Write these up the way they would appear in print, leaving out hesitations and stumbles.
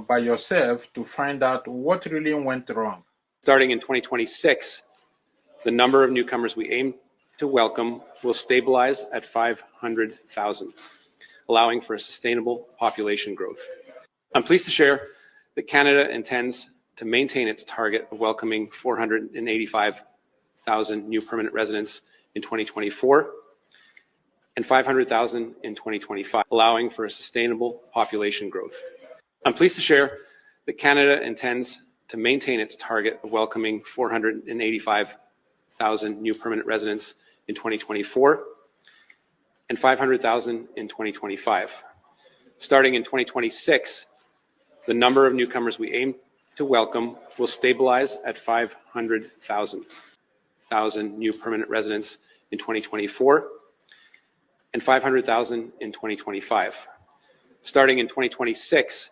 by yourself to find out what really went wrong. Starting in 2026, the number of newcomers we aim to welcome will stabilize at 500,000, allowing for a sustainable population growth. I'm pleased to share that Canada intends to maintain its target of welcoming 485,000 new permanent residents in 2024 and 500,000 in 2025, allowing for a sustainable population growth. I'm pleased to share that Canada intends to maintain its target of welcoming 485,000 new permanent residents in 2024 and 500,000 in 2025. Starting in 2026, the number of newcomers we aim to welcome will stabilize at 500,000 new permanent residents in 2024 and 500,000 in 2025. Starting in 2026,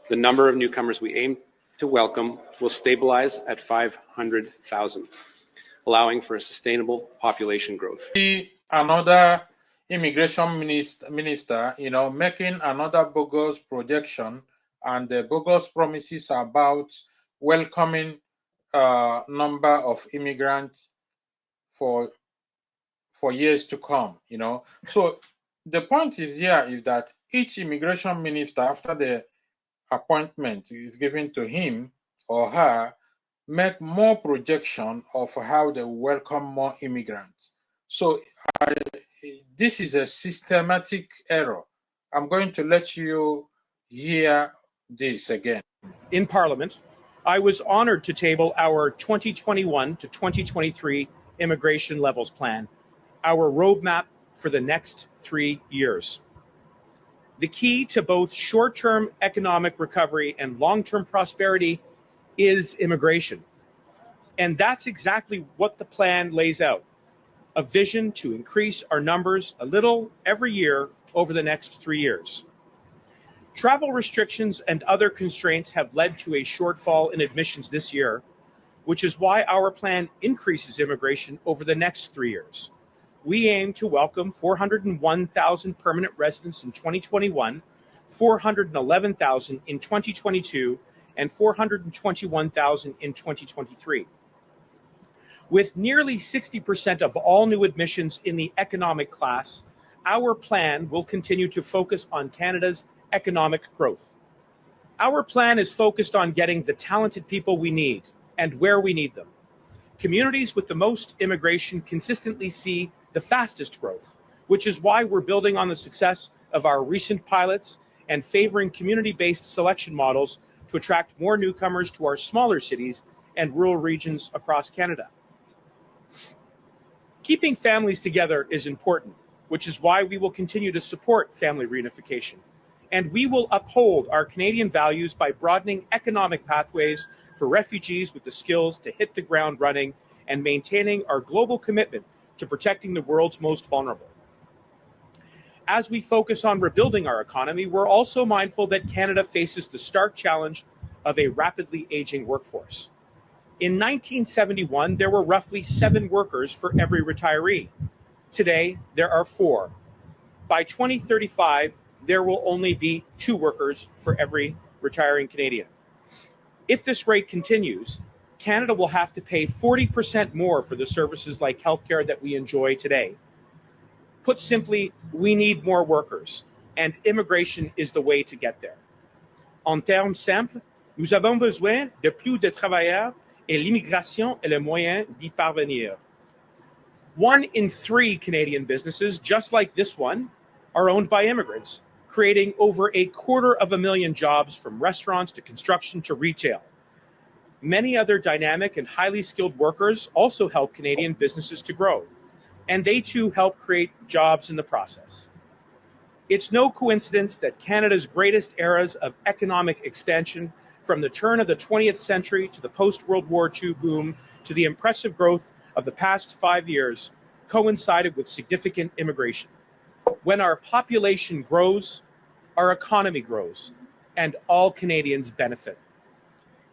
the number of newcomers we aim to welcome will stabilize at 500,000, allowing for a sustainable population growth. Another immigration minister, making another bogus projection and bogus promises about welcoming number of immigrants for years to come, So the point is here is that each immigration minister, after the appointment is given to him or her, make more projection of how they welcome more immigrants. So this is a systematic error. I'm going to let you hear this again. In Parliament, I was honored to table our 2021 to 2023 immigration levels plan, our roadmap for the next 3 years. The key to both short-term economic recovery and long-term prosperity is immigration. And that's exactly what the plan lays out, a vision to increase our numbers a little every year over the next 3 years. Travel restrictions and other constraints have led to a shortfall in admissions this year, which is why our plan increases immigration over the next 3 years. We aim to welcome 401,000 permanent residents in 2021, 411,000 in 2022, and 421,000 in 2023. With nearly 60% of all new admissions in the economic class, our plan will continue to focus on Canada's economic growth. Our plan is focused on getting the talented people we need and where we need them. Communities with the most immigration consistently see the fastest growth, which is why we're building on the success of our recent pilots and favoring community-based selection models to attract more newcomers to our smaller cities and rural regions across Canada. Keeping families together is important, which is why we will continue to support family reunification. And we will uphold our Canadian values by broadening economic pathways for refugees with the skills to hit the ground running and maintaining our global commitment to protecting the world's most vulnerable. As we focus on rebuilding our economy, we're also mindful that Canada faces the stark challenge of a rapidly aging workforce. In 1971, there were roughly 7 workers for every retiree. Today, there are 4. By 2035, there will only be 2 workers for every retiring Canadian. If this rate continues, Canada will have to pay 40% more for the services like healthcare that we enjoy today. Put simply, we need more workers, and immigration is the way to get there. En termes simples, nous avons besoin de plus de travailleurs et l'immigration est le moyen d'y parvenir. 1 in 3 Canadian businesses, just like this one, are owned by immigrants, creating over 250,000 jobs from restaurants to construction to retail. Many other dynamic and highly skilled workers also help Canadian businesses to grow, and they too help create jobs in the process. It's no coincidence that Canada's greatest eras of economic expansion, from the turn of the 20th century to the post-World War II boom to the impressive growth of the past 5 years, coincided with significant immigration. When our population grows, our economy grows, and all Canadians benefit.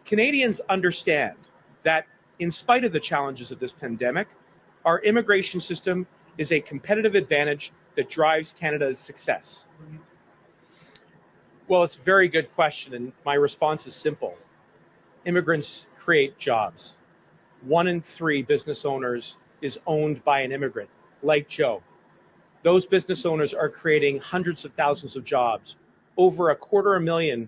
Canadians understand that, in spite of the challenges of this pandemic, our immigration system is a competitive advantage that drives Canada's success. Well, it's a very good question, and my response is simple. Immigrants create jobs. 1 in 3 business owners is owned by an immigrant, like Joe. Those business owners are creating hundreds of thousands of jobs, over 250,000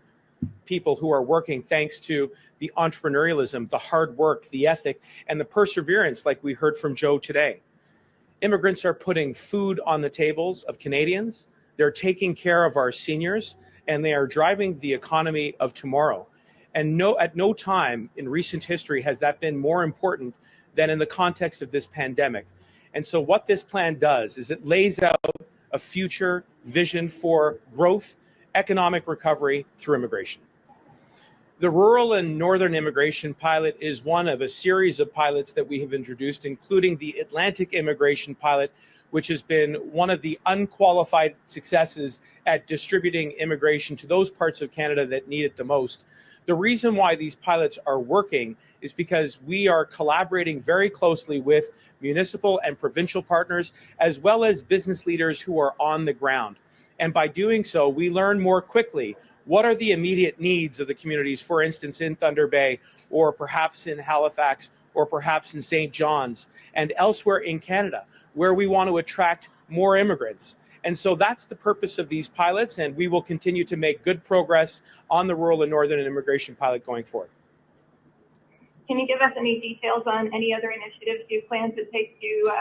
people who are working thanks to the entrepreneurialism, the hard work, the ethic, and the perseverance, like we heard from Joe today. Immigrants are putting food on the tables of Canadians. They're taking care of our seniors, and they are driving the economy of tomorrow. And at no time in recent history has that been more important than in the context of this pandemic. And so what this plan does is it lays out a future vision for growth, economic recovery through immigration. The rural and northern immigration pilot is one of a series of pilots that we have introduced, including the Atlantic immigration pilot, which has been one of the unqualified successes at distributing immigration to those parts of Canada that need it the most. The reason why these pilots are working is because we are collaborating very closely with municipal and provincial partners, as well as business leaders who are on the ground. And by doing so, we learn more quickly what are the immediate needs of the communities, for instance, in Thunder Bay, or perhaps in Halifax, or perhaps in St. John's, and elsewhere in Canada, where we want to attract more immigrants. And so that's the purpose of these pilots, and we will continue to make good progress on the rural and northern immigration pilot going forward. Can you give us any details on any other initiatives you plan to take to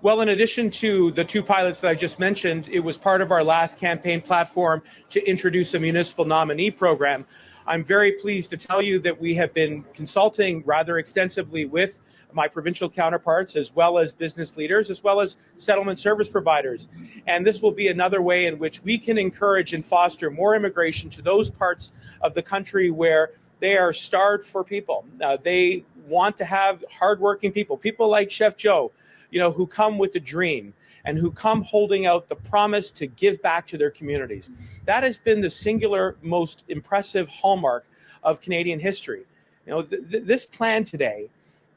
Well, in addition to the 2 pilots that I just mentioned, it was part of our last campaign platform to introduce a municipal nominee program. I'm very pleased to tell you that we have been consulting rather extensively with my provincial counterparts, as well as business leaders, as well as settlement service providers. And this will be another way in which we can encourage and foster more immigration to those parts of the country where they are starved for people. They want to have hardworking people, people like Chef Joe, who come with a dream and who come holding out the promise to give back to their communities. That has been the singular most impressive hallmark of Canadian history. This plan today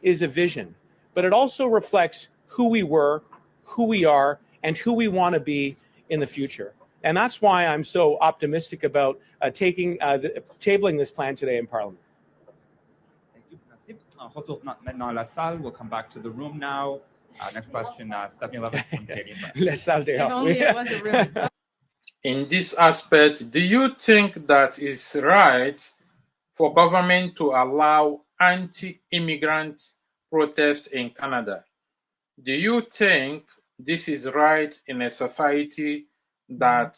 is a vision, but it also reflects who we were, who we are, and who we want to be in the future. And that's why I'm so optimistic about tabling this plan today in Parliament. Thank you. Retourne maintenant à la salle. We'll come back to the room now. Next question, Stephanie Levin from Canadian Press. La salle If only it was a room. In this aspect, do you think that it's right for government to allow anti-immigrant protests in Canada? Do you think this is right in a society that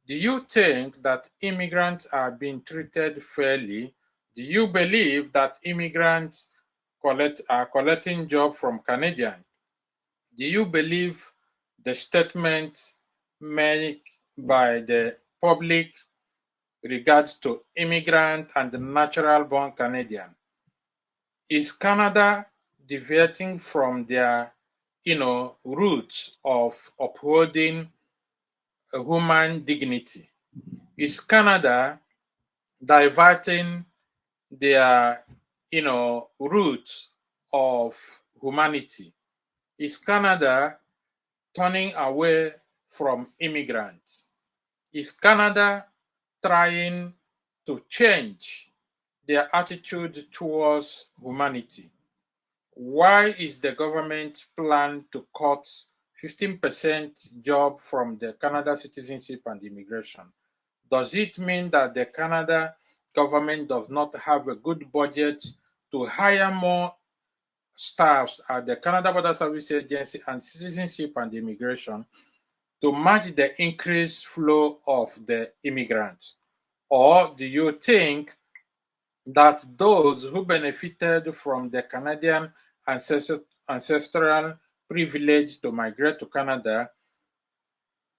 Do you think that immigrants are being treated fairly? Do you believe that immigrants are collecting jobs from Canadians? Do you believe the statement made by the public regards to immigrant and the natural-born Canadian? Is Canada deviating from their, roots of upholding human dignity? Is Canada diverting their, roots of humanity? Is Canada turning away from immigrants? Is Canada trying to change their attitude towards humanity? Why is the government plan to cut 15% job from the Canada Citizenship and Immigration? Does it mean that the Canada government does not have a good budget to hire more staffs at the Canada Border Service Agency and Citizenship and Immigration to match the increased flow of the immigrants? Or do you think that those who benefited from the Canadian ancestral privilege to migrate to Canada,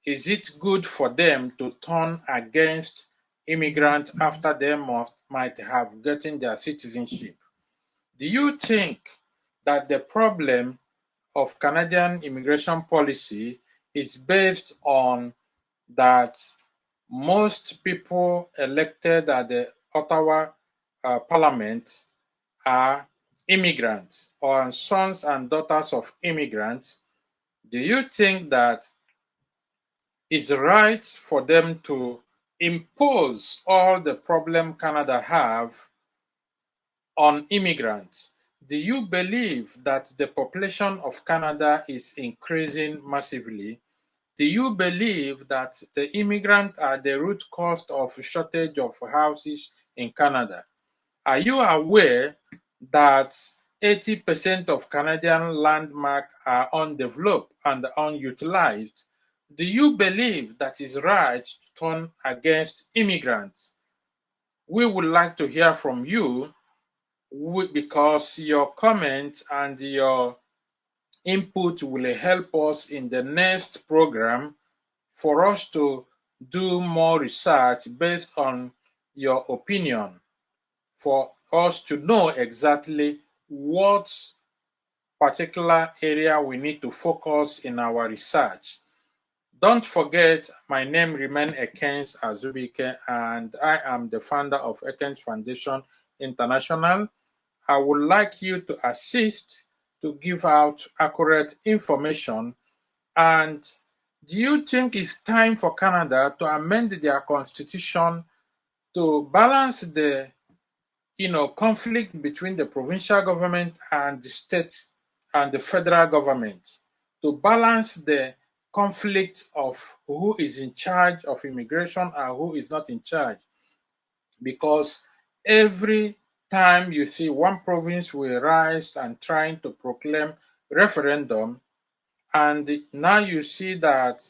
is it good for them to turn against immigrants after they might have gotten their citizenship? Do you think that the problem of Canadian immigration policy is based on that most people elected at the Ottawa Parliament are immigrants or sons and daughters of immigrants, do you think that it's right for them to impose all the problem Canada have on immigrants? Do you believe that the population of Canada is increasing massively? Do you believe that the immigrants are the root cause of shortage of houses in Canada? Are you aware that 80% of Canadian landmarks are undeveloped and unutilized? Do you believe that is right to turn against immigrants? We would like to hear from you because your comments and your input will help us in the next program for us to do more research based on your opinion, for us to know exactly what particular area we need to focus in our research. Don't forget, my name remains Ekens Azubike, and I am the founder of Ekens Foundation International. I would like you to assist to give out accurate information. And do you think it's time for Canada to amend their constitution to balance the conflict between the provincial government and the state and the federal government, to balance the conflict of who is in charge of immigration and who is not in charge? Because every time you see one province will rise and trying to proclaim referendum, and now you see that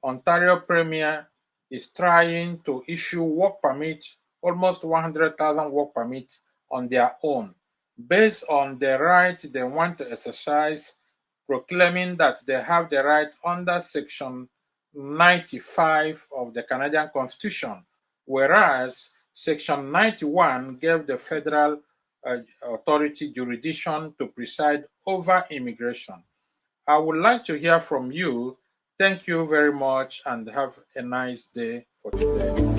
Ontario Premier is trying to issue work permit, almost 100,000 work permits on their own, based on the right they want to exercise, proclaiming that they have the right under Section 95 of the Canadian Constitution, whereas Section 91 gave the federal authority jurisdiction to preside over immigration. I would like to hear from you. Thank you very much and have a nice day for today.